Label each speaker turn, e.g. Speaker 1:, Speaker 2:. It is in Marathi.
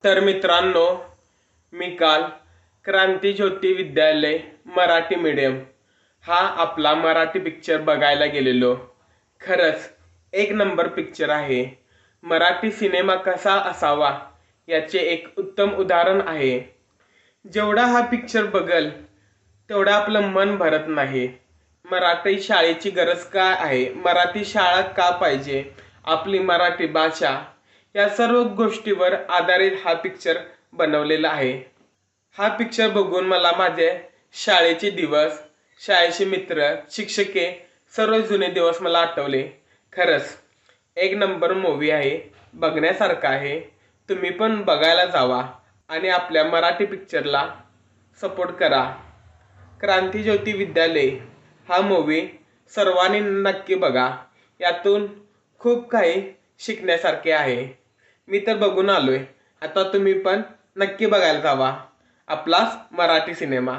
Speaker 1: तर मित्रांनो, मी काल क्रांतीज्योती विद्यालय मराठी मीडियम हा आपला मराठी पिक्चर बघायला गेलेलो. खरंच एक नंबर पिक्चर आहे. मराठी सिनेमा कसा असावा याचे एक उत्तम उदाहरण आहे. जेवढा हा पिक्चर बघल तेवढा आपलं मन भरत नाही. मराठी शाळेची गरज काय आहे, मराठी शाळा का पाहिजे, आपली मराठी भाषा, या सर्व गोष्टीवर आधारित हा पिक्चर बनवलेला आहे. हा पिक्चर बघून मला माझे शाळेचे दिवस, शाळेचे मित्र, शिक्षके, सर्व जुने दिवस मला आठवले. खरंच एक नंबर मूवी आहे, बघण्यासारखा आहे. तुम्ही पण बघायला जावा आणि आपल्या मराठी पिक्चरला सपोर्ट करा. क्रांतीज्योती विद्यालय हा मूवी सर्वांनी नक्की बघा. यातून खूप काही शिकण्यासारखे आहे. मी तर बघून आलोय. आता तुम्ही पण नक्की बघायला जावा आपलाच मराठी सिनेमा.